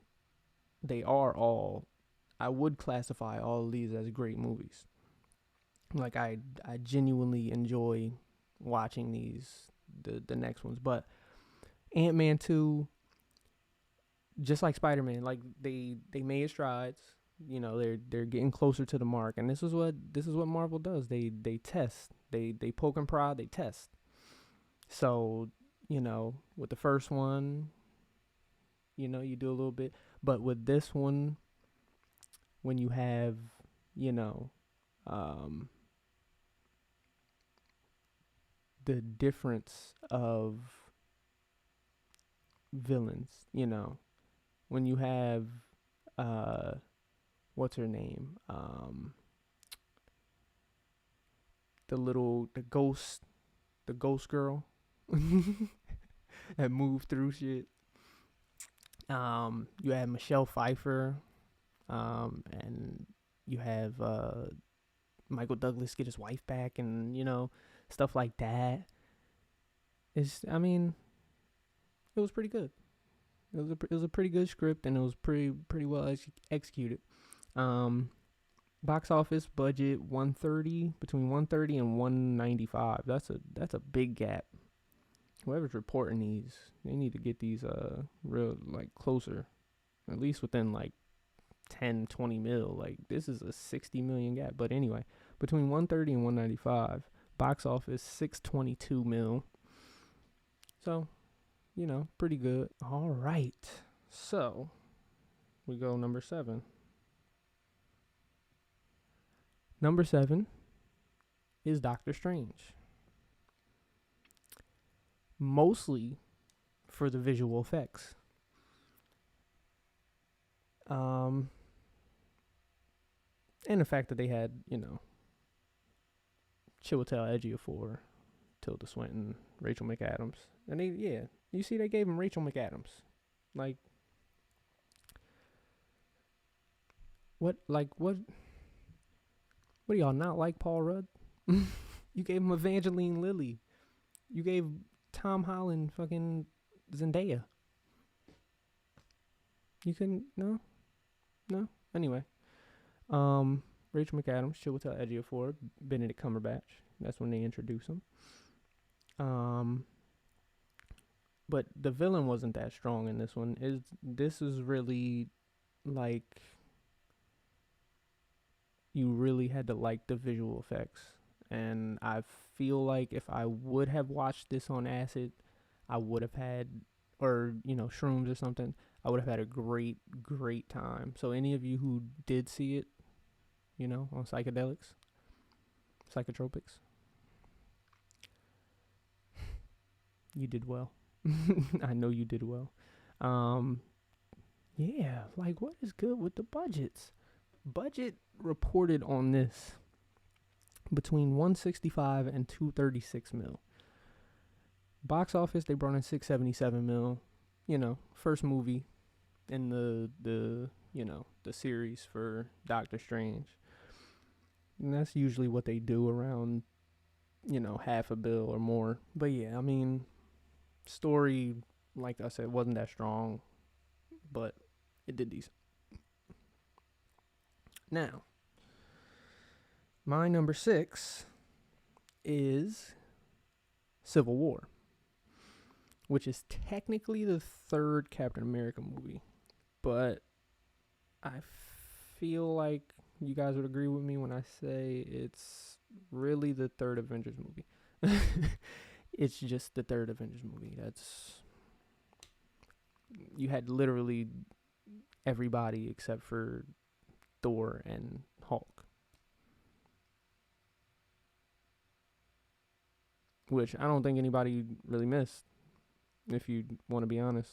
I would classify all of these as great movies. Like, I genuinely enjoy watching the next ones. But Ant-Man 2, just like Spider-Man, like, they made strides. They're getting closer to the mark, and this is what Marvel does. They test. They poke and prod. They test. So, with the first one, you do a little bit, but with this one, when you have, the difference of villains, when you have, what's her name? The ghost girl that moved through shit. You have Michelle Pfeiffer, and you have Michael Douglas get his wife back, and stuff like that. It was pretty good. It was a pretty good script, and it was pretty well executed. Box office budget between 130 and 195. That's a big gap. Whoever's reporting these, they need to get these real, like, closer, at least within like 10, 20 mil. Like, this is a 60 million gap. But anyway, between 130 and 195, box office 622 mil. So, pretty good. All right, so we go number 7. Number 7 is Doctor Strange. Mostly for the visual effects. And the fact that they had, Chiwetel Ejiofor Tilda Swinton, Rachel McAdams, and you see they gave him Rachel McAdams. Like what do y'all not like Paul Rudd? You gave him Evangeline Lilly. You gave Tom Holland fucking Zendaya. You couldn't no? Anyway. Rachel McAdams, Chiwetel Ejiofor, Benedict Cumberbatch. That's when they introduce him. But the villain wasn't that strong in this one. This is really like you really had to like the visual effects. And I feel like if I would have watched this on acid, I would have had, or, shrooms or something, I would have had a great, great time. So any of you who did see it, on psychedelics, psychotropics, you did well. I know you did well. Yeah, like what is good with the budgets? Budget reported on this between 165 and 236 mil. Box office, they brought in 677 mil. First movie in the series for Doctor Strange. And that's usually what they do around, half a bill or more. But yeah, I mean, story, like I said, wasn't that strong, but it did decent. Now, my number 6 is Civil War, which is technically the third Captain America movie, but I feel like you guys would agree with me when I say it's really the third Avengers movie. It's just the third Avengers movie. You had literally everybody except for Thor and Hulk, which I don't think anybody really missed, if you want to be honest.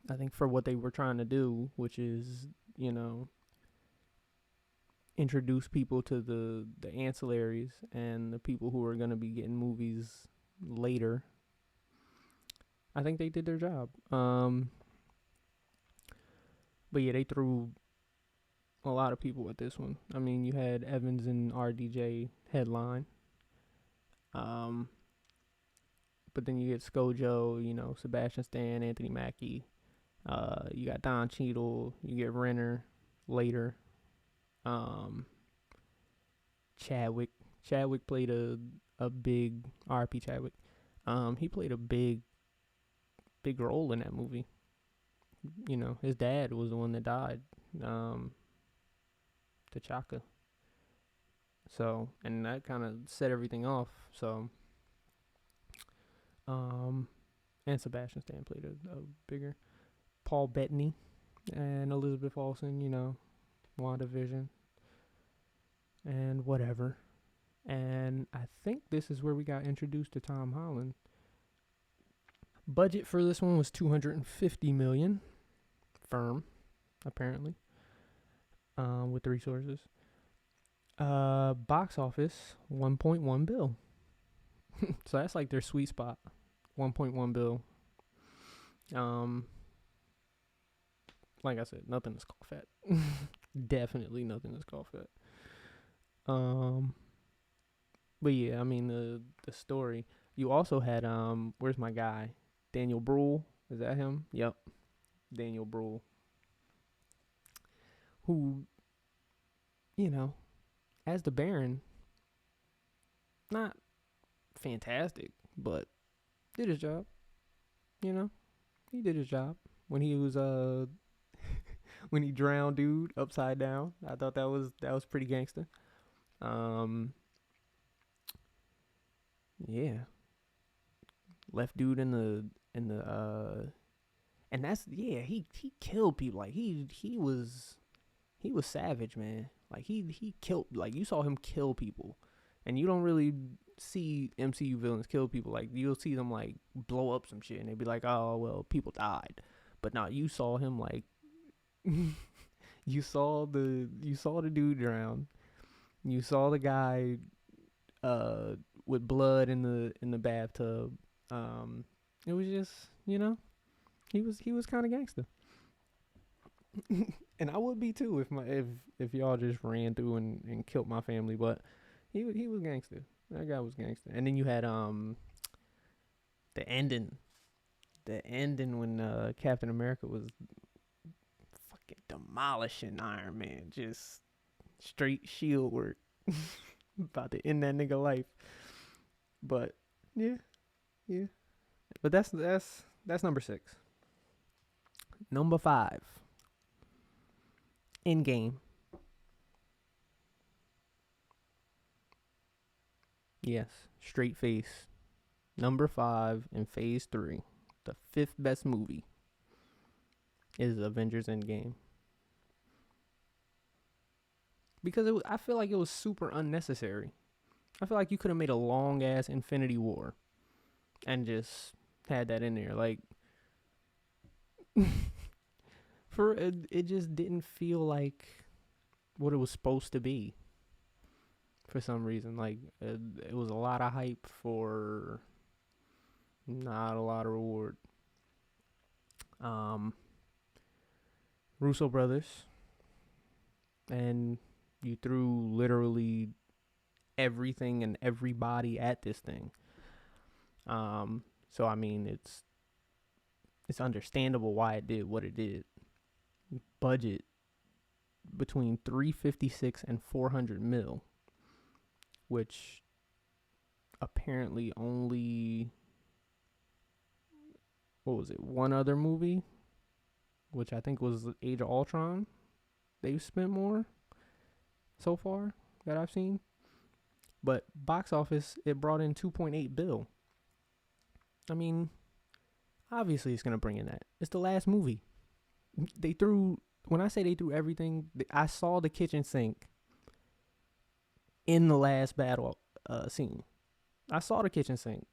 I think for what they were trying to do, which is, introduce people to the ancillaries and the people who are going to be getting movies later, I think they did their job. But yeah, they threw a lot of people at this one. I mean, you had Evans and RDJ headline. But then you get ScoJo, Sebastian Stan, Anthony Mackie. You got Don Cheadle. You get Renner later. Chadwick played a big R.P. Chadwick. He played a big role in that movie. His dad was the one that died, T'Chaka. So, and that kind of set everything off. So, and Sebastian Stan played a bigger. Paul Bettany and Elizabeth Olsen, WandaVision. And whatever. And I think this is where we got introduced to Tom Holland. Budget for this one was $250 million, firm, apparently, with the resources. Box office, 1.1 bill. So that's like their sweet spot, 1.1 bill. Like I said, nothing to scoff at. Definitely nothing to scoff at. But yeah, I mean the story. You also had where's my guy? Daniel Bruhl. Is that him? Yep. Daniel Bruhl. Who, as the Baron, not fantastic, but did his job. He did his job. When he was when he drowned dude upside down, I thought that was pretty gangster. Yeah. Left dude in the and that's he killed people. Like he was savage, man. Like he killed, like you saw him kill people. And you don't really see MCU villains kill people. Like you'll see them like blow up some shit and they'd be like, "Oh, well, people died." But no, you saw him like you saw the dude drown. You saw the guy with blood in the bathtub. It was just, he was kind of gangster. And I would be too if y'all just ran through and killed my family, but he was gangster. That guy was gangster. And then you had the ending. The ending when Captain America was fucking demolishing Iron Man, just straight shield work. About to end that nigga life. But yeah. But that's number 6. Number 5. Endgame. Yes, straight face. Number 5 in Phase 3. The 5th best movie is Avengers Endgame. Because I feel like it was super unnecessary. I feel like you could have made a long ass Infinity War and just had that in there. Like, it just didn't feel like what it was supposed to be. For some reason, like it was a lot of hype for not a lot of reward. Russo brothers, and you threw literally everything and everybody at this thing. So I mean, it's understandable why it did what it did. Budget between 356 and 400 mil, which apparently only, what was it, one other movie, which I think was Age of Ultron, they've spent more so far that I've seen. But box office, it brought in 2.8 bill. I mean, obviously it's going to bring in that. It's the last movie. When I say they threw everything, I saw the kitchen sink in the last battle scene. I saw the kitchen sink.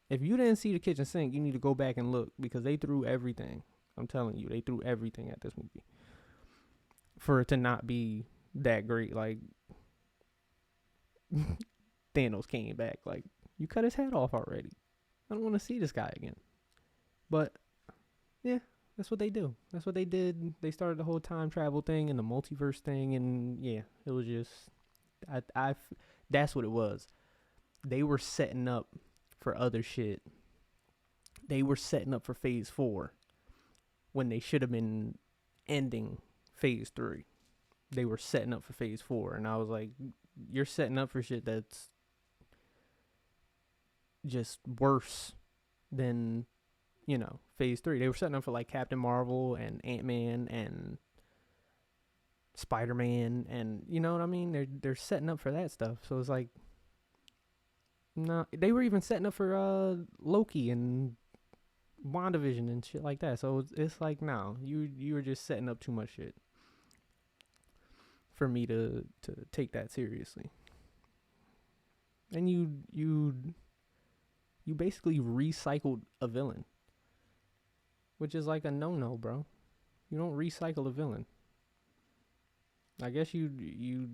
If you didn't see the kitchen sink, you need to go back and look, because they threw everything. I'm telling you, they threw everything at this movie for it to not be that great. Like, Thanos came back. Like, you cut his head off already. I don't want to see this guy again. But yeah, that's what they do. That's what they did. They started the whole time travel thing and the multiverse thing, and yeah, it was just, that's what it was. They were setting up for other shit. They were setting up for Phase 4 when they should have been ending Phase 3. They were setting up for Phase 4, and I was like, you're setting up for shit that's just worse than, Phase 3. They were setting up for like Captain Marvel and Ant-Man and Spider-Man, and you know what I mean? They're setting up for that stuff. So it's like, no, they were even setting up for Loki and WandaVision and shit like that. So it's like, no, you were just setting up too much shit for me to take that seriously. And you basically recycled a villain, which is like a no-no, bro. You don't recycle a villain. I guess you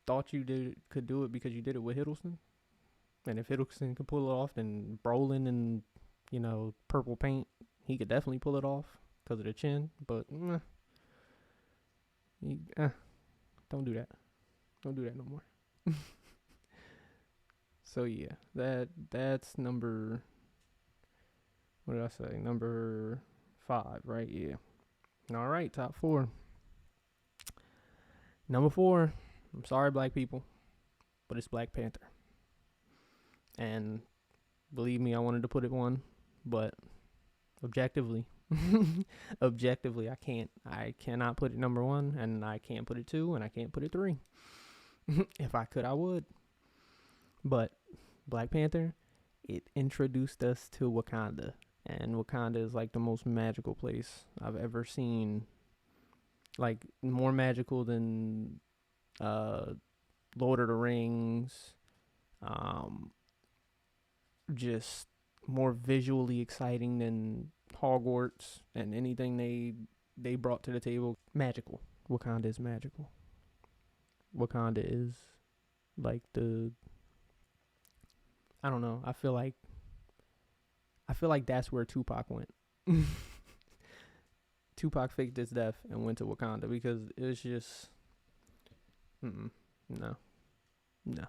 thought you could do it because you did it with Hiddleston. And if Hiddleston could pull it off, then Brolin and, purple paint, he could definitely pull it off because of the chin. But, don't do that. Don't do that no more. So, yeah, that's number, what did I say? Number 5, right? Yeah. All right, top 4. Number 4, I'm sorry, black people, but it's Black Panther. And believe me, I wanted to put it 1, but objectively, I cannot put it number 1, and I can't put it 2, and I can't put it 3. If I could, I would. But Black Panther, it introduced us to Wakanda, and Wakanda is like the most magical place I've ever seen. Like, more magical than Lord of the Rings. Just more visually exciting than Hogwarts and anything they brought to the table. Magical. Wakanda is magical. Wakanda is like the I don't know. I feel like that's where Tupac went. Tupac faked his death and went to Wakanda because it was just, no, no.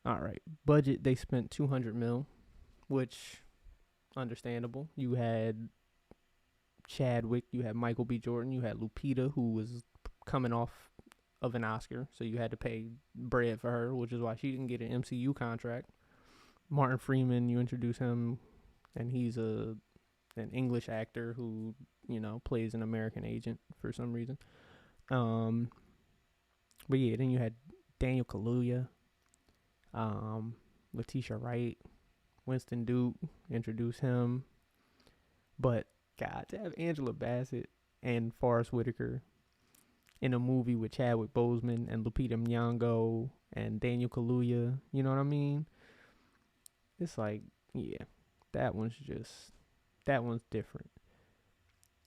All right, budget they spent 200 mil, which understandable. You had Chadwick, you had Michael B. Jordan, you had Lupita, who was coming off of an Oscar, so you had to pay bread for her, which is why she didn't get an MCU contract. Martin Freeman, you introduce him, and he's an English actor who plays an American agent for some reason. But yeah, then you had Daniel Kaluuya, Letitia Wright, Winston Duke, introduce him. But God, to have Angela Bassett and Forrest Whitaker in a movie with Chadwick Boseman and Lupita Nyong'o and Daniel Kaluuya, you know what I mean? It's like, yeah, that one's different.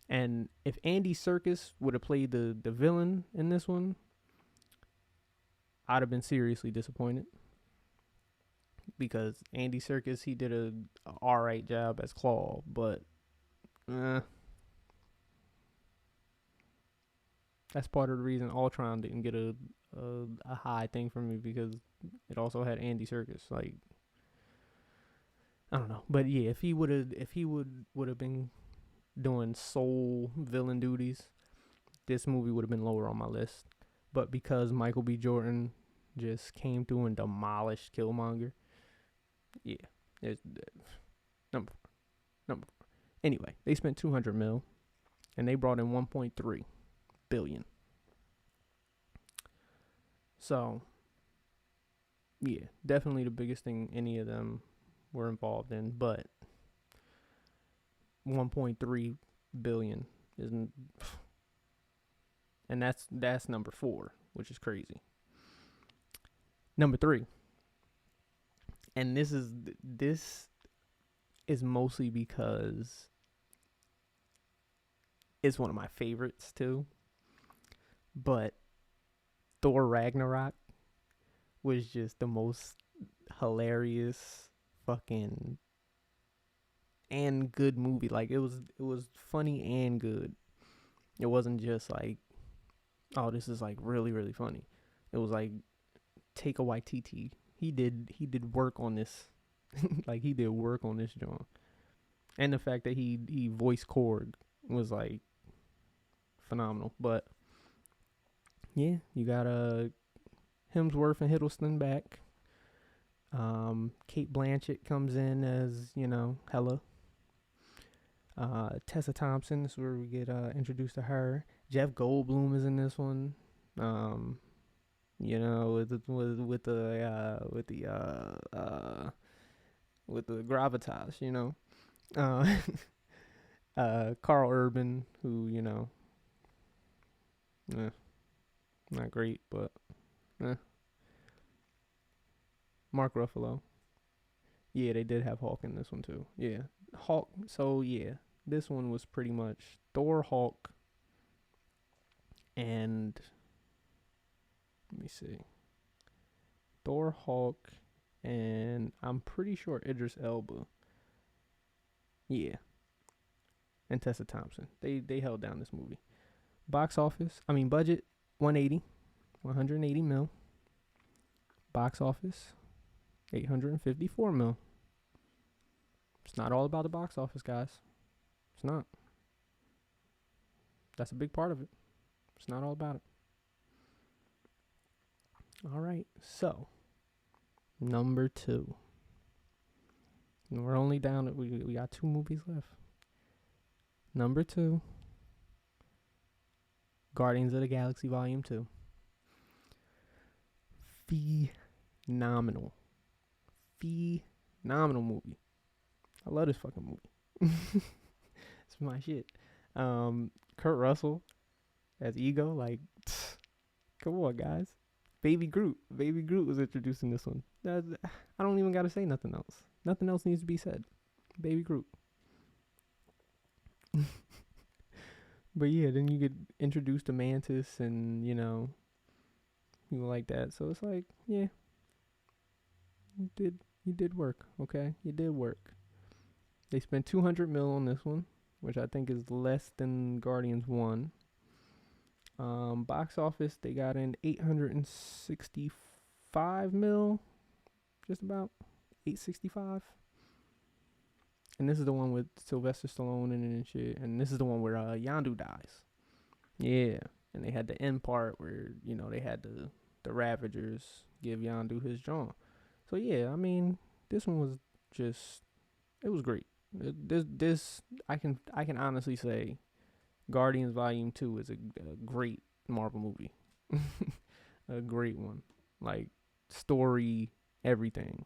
And if Andy Serkis would have played the villain in this one, I'd have been seriously disappointed. Because Andy Serkis, he did a alright job as Claw, but that's part of the reason Ultron didn't get a high thing from me, because it also had Andy Serkis. Like, I don't know, but yeah, if he would have been doing sole villain duties, this movie would have been lower on my list. But because Michael B. Jordan just came through and demolished Killmonger, yeah, it's number four. Anyway, they spent 200 mil, and they brought in 1.3 billion. So, yeah, definitely the biggest thing any of them were involved in, but 1.3 billion isn't, and that's number 4, which is crazy. Number 3, and this is mostly because it's one of my favorites too, but Thor Ragnarok was just the most hilarious fucking and good movie. Like, it was funny and good. It wasn't just like, oh, this is like really, really funny. It was like, Taika Waititi, he did work on this. Like, he did work on this joint. And the fact that he voiced Korg was like phenomenal. But yeah, you got Hemsworth and Hiddleston back. Kate Blanchett comes in as, Hela. Tessa Thompson, this is where we get introduced to her. Jeff Goldblum is in this one. With the gravitas, Carl Urban, who, not great, but Mark Ruffalo. Yeah, they did have Hulk in this one too. Yeah, Hulk. So yeah, this one was pretty much Thor, Hulk, and let me see, Thor, Hulk, and I'm pretty sure Idris Elba. Yeah, and Tessa Thompson. They held down this movie. Budget 180 mil. Box office 854 mil. It's not all about the box office, guys. It's not. That's a big part of it. It's not all about it. All right, so number 2. And we're only down to, we got 2 movies left. Number 2, Guardians of the Galaxy Volume 2. Phenomenal movie. I love this fucking movie. It's my shit. Kurt Russell as Ego, like, come on, guys. Baby Groot was introduced in this one. I don't even gotta say nothing else. Nothing else needs to be said. Baby Groot. But yeah, then you get introduced to Mantis and, people like that. So it's like, yeah, you You did work, okay? You did work. They spent 200 mil on this one, which I think is less than Guardians 1. Box office, they got in 865 mil, just about 865. And this is the one with Sylvester Stallone in it and shit. And this is the one where Yondu dies. Yeah. And they had the end part where, they had the Ravagers give Yondu his jaw. So yeah, I mean, this one was just, it was great. This I can honestly say Guardians Volume 2 is a great Marvel movie. A great one. Like, story, everything.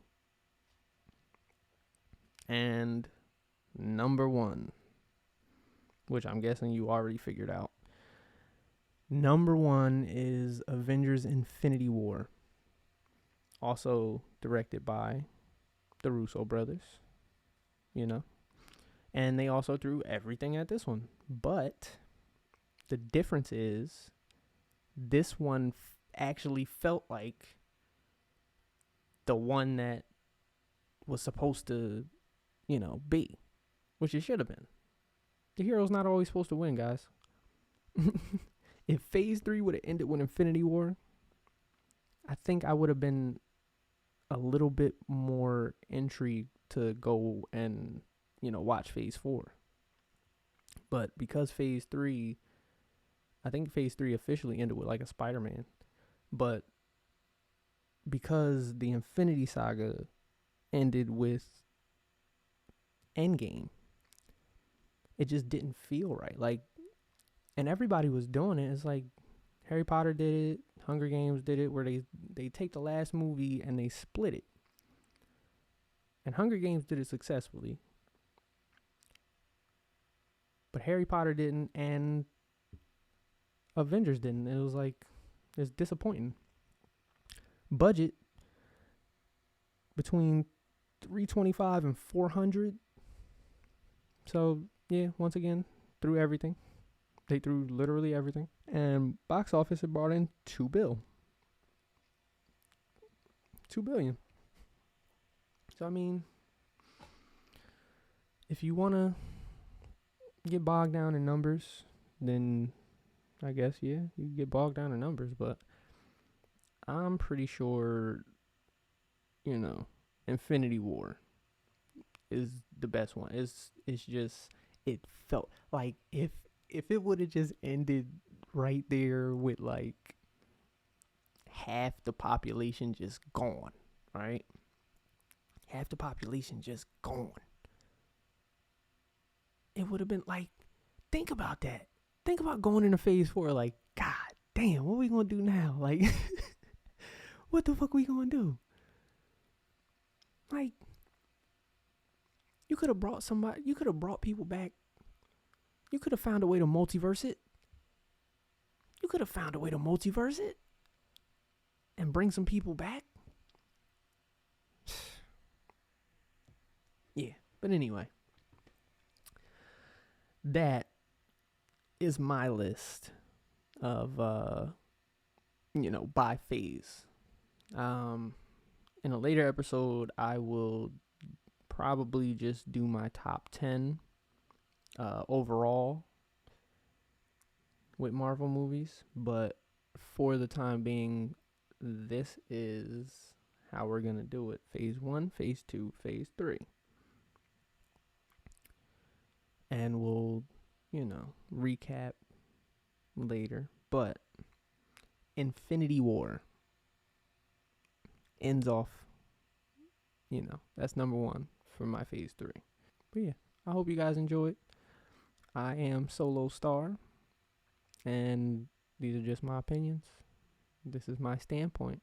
And number 1, which I'm guessing you already figured out. Number 1 is Avengers Infinity War. Also directed by the Russo brothers. And they also threw everything at this one. But the difference is this one actually felt like the one that was supposed to, be. Which it should have been. The hero's not always supposed to win, guys. If Phase 3 would have ended with Infinity War, I think I would have been a little bit more intrigued to go and, watch Phase 4. But because I think Phase 3 officially ended with like a Spider-Man. But because the Infinity Saga ended with Endgame, it just didn't feel right. Like, and everybody was doing it. It's like Harry Potter did it, Hunger Games did it, where they take the last movie and they split it. And Hunger Games did it successfully. But Harry Potter didn't, and Avengers didn't. It was like, it's disappointing. Budget between 325 and 400. So, yeah, once again, threw everything. They threw literally everything. And box office, it brought in $2 billion. $2 billion. So, I mean, if you want to get bogged down in numbers, then I guess, yeah, you get bogged down in numbers. But I'm pretty sure, Infinity War is the best one. It's just, it felt like if it would have just ended right there with like half the population just gone, right? Half the population just gone. It would have been like, think about that. Think about going into Phase 4 like, God damn, what we gonna do now? Like, what the fuck we gonna do? Like, you could have brought people back. You could have found a way to multiverse it. And bring some people back. Yeah, but anyway. That is my list of, by phase. In a later episode, I will probably just do my top 10 overall with Marvel movies. But for the time being, this is how we're going to do it. Phase 1, Phase 2, Phase 3. And we'll, recap later. But Infinity War ends off, that's number 1 for my Phase 3. But yeah, I hope you guys enjoyed. I am Solo Star, and these are just my opinions. This is my standpoint.